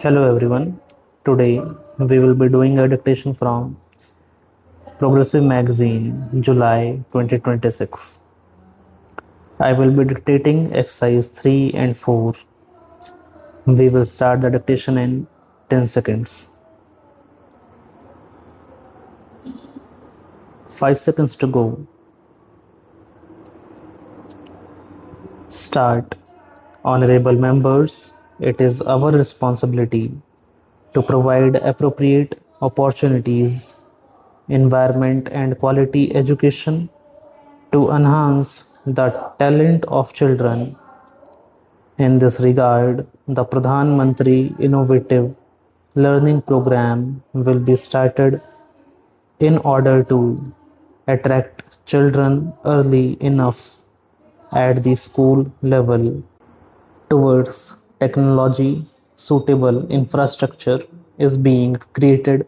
Hello everyone. Today we will be doing a dictation from Progressive Magazine, July 2026. I will be dictating exercise 3 and 4. We will start the dictation in 10 seconds. 5 seconds to go. Start. Honorable members, it is our responsibility to provide appropriate opportunities, environment and quality education to enhance the talent of children. In this regard, the Pradhan Mantri Innovative Learning Program will be started in order to attract children early enough at the school level towards technology. Suitable infrastructure is being created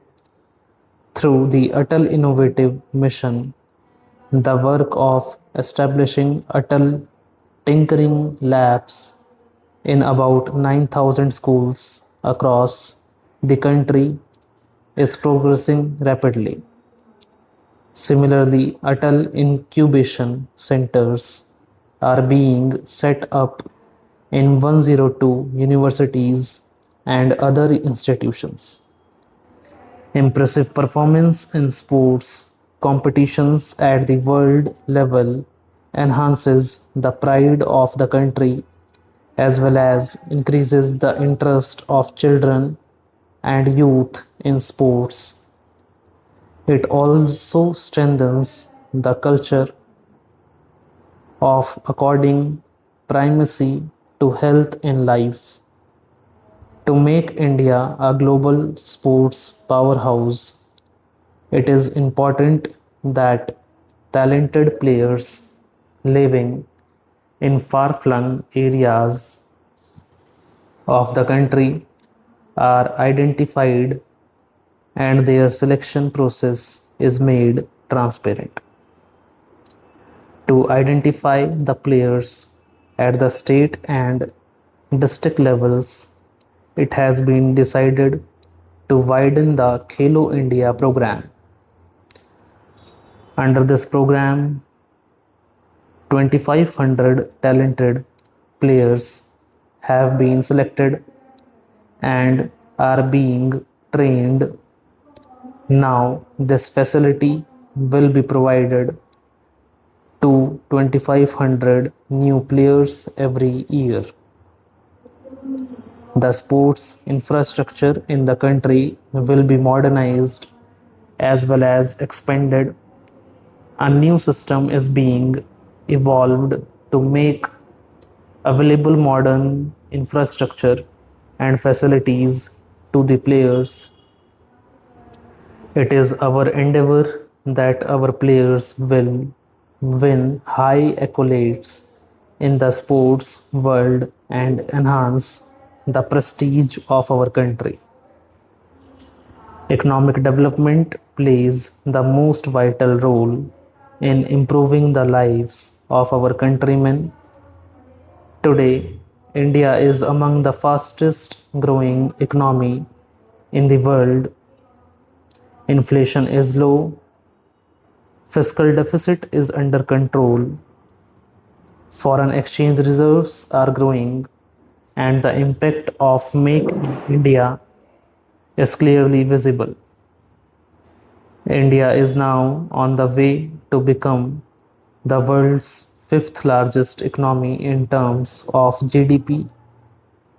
through the Atal Innovative Mission. The work of establishing Atal Tinkering Labs in about 9,000 schools across the country is progressing rapidly. Similarly, Atal incubation centers are being set up in 102 universities and other institutions. Impressive performance in sports competitions at the world level enhances the pride of the country as well as increases the interest of children and youth in sports. It also strengthens the culture of according primacy to health in life. To make India a global sports powerhouse, it is important that talented players living in far flung areas of the country are identified and their selection process is made transparent. To identify the players at the state and district levels, it has been decided to widen the Khelo India program. Under this program, 2,500 talented players have been selected and are being trained. Now, this facility will be provided to 2,500 new players every year. The sports infrastructure in the country will be modernized as well as expanded. A new system is being evolved to make available modern infrastructure and facilities to the players. It is our endeavor that our players will win high accolades in the sports world and enhance the prestige of our country. Economic development plays the most vital role in improving the lives of our countrymen. Today, India is among the fastest growing economy in the world. Inflation is low, fiscal deficit is under control, foreign exchange reserves are growing, and the impact of Make in India is clearly visible. India is now on the way to become the world's fifth largest economy in terms of GDP.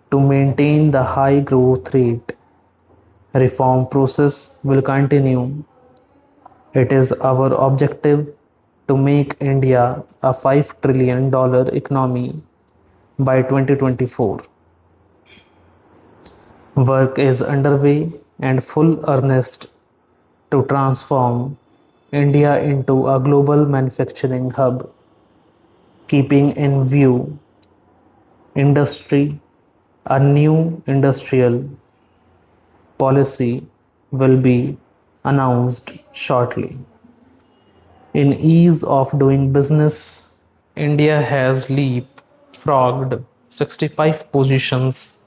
To maintain the high growth rate, reform process will continue. It is our objective to make India a $5 trillion economy by 2024. Work is underway and full earnest to transform India into a global manufacturing hub, keeping in view industry. A new industrial policy will be announced shortly. In ease of doing business, India has leapfrogged 65 positions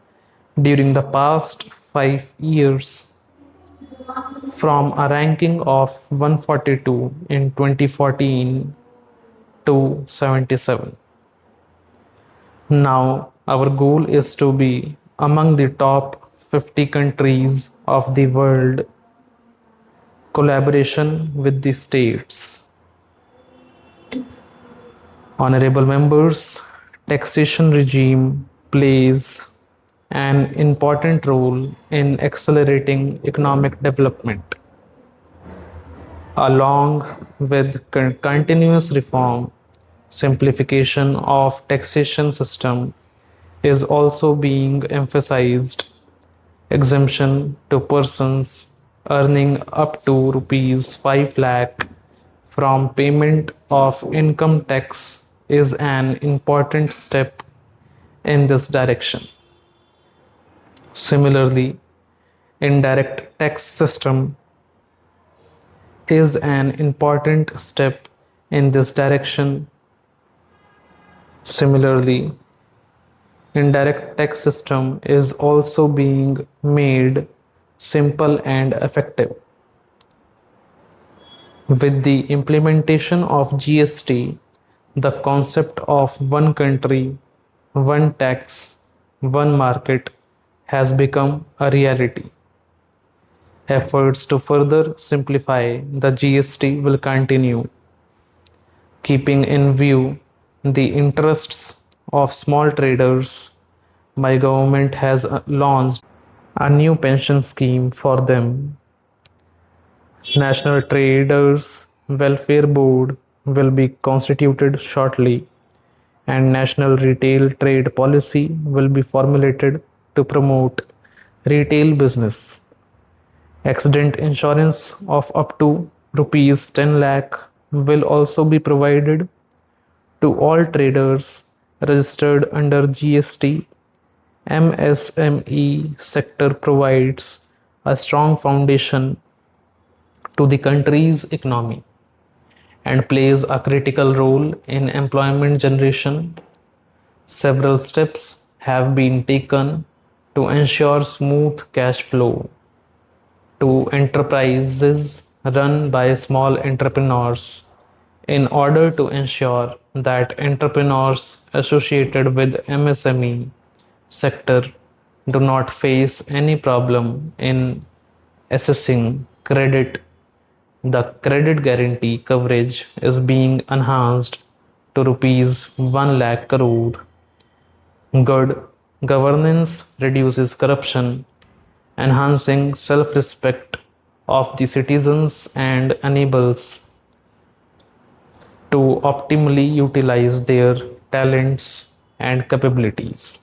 during the past 5 years, from a ranking of 142 in 2014 to 77. Now, our goal is to be among the top 50 countries of the world. Collaboration with the states. Honorable members, taxation regime plays an important role in accelerating economic development. Along with continuous reform, simplification of taxation system is also being emphasized. Exemption to persons earning up to rupees 5 lakh from payment of income tax is an important step in this direction. Similarly, indirect tax system is an important step in this direction. Similarly, indirect tax system is also being made simple and effective. With the implementation of GST, the concept of one country, one tax, one market has become a reality. Efforts to further simplify the GST will continue, keeping in view the interests of small traders. My government has launched a new pension scheme for them. National Traders Welfare Board will be constituted shortly, and National Retail Trade Policy will be formulated to promote retail business. Accident insurance of up to rupees 10 lakh will also be provided to all traders registered under GST. MSME sector provides a strong foundation to the country's economy and plays a critical role in employment generation. Several steps have been taken to ensure smooth cash flow to enterprises run by small entrepreneurs in order to ensure that entrepreneurs associated with MSME sector do not face any problem in assessing credit. The credit guarantee coverage is being enhanced to rupees 1 lakh crore. Good governance reduces corruption, enhancing self-respect of the citizens and enables to optimally utilize their talents and capabilities.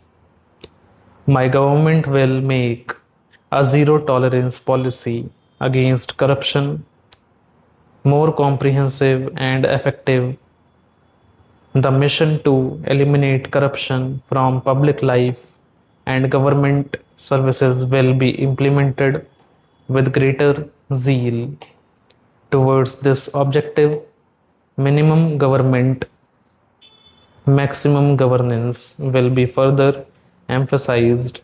My government will make a zero tolerance policy against corruption more comprehensive and effective. The mission to eliminate corruption from public life and government services will be implemented with greater zeal. Towards this objective, minimum government, maximum governance will be further emphasized.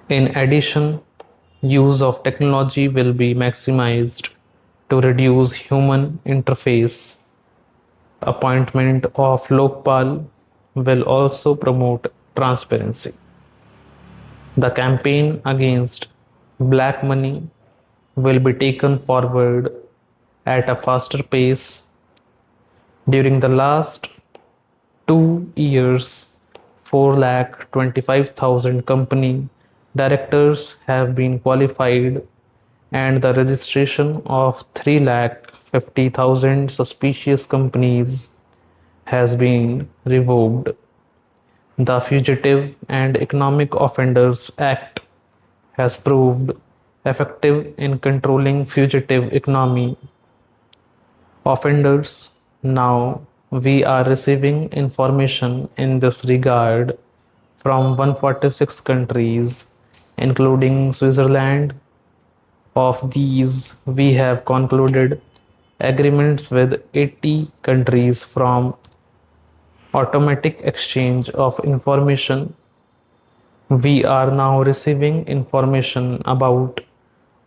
In addition, use of technology will be maximized to reduce human interface. Appointment of Lokpal will also promote transparency. The campaign against black money will be taken forward at a faster pace. During the last 2 years, 4,25,000 company directors have been qualified and the registration of 3,50,000 suspicious companies has been revoked. The Fugitive and Economic Offenders Act has proved effective in controlling fugitive economy offenders. Now we are receiving information in this regard from 146 countries, including Switzerland. Of these, we have concluded agreements with 80 countries from automatic exchange of information We are now receiving information about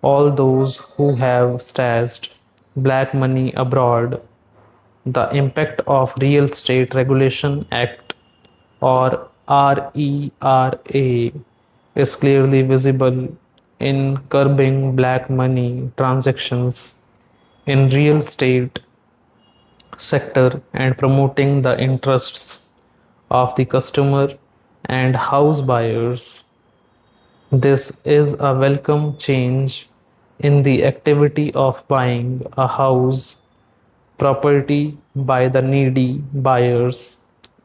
all those who have stashed black money abroad. The impact of Real Estate Regulation Act or RERA is clearly visible in curbing black money transactions in real estate sector and promoting the interests of the customer and house buyers. This is a welcome change in the activity of buying a house property by the needy buyers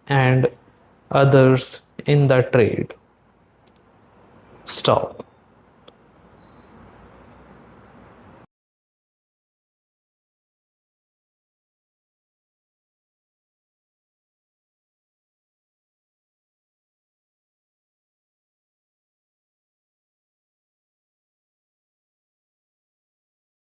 and others in the trade. Stop.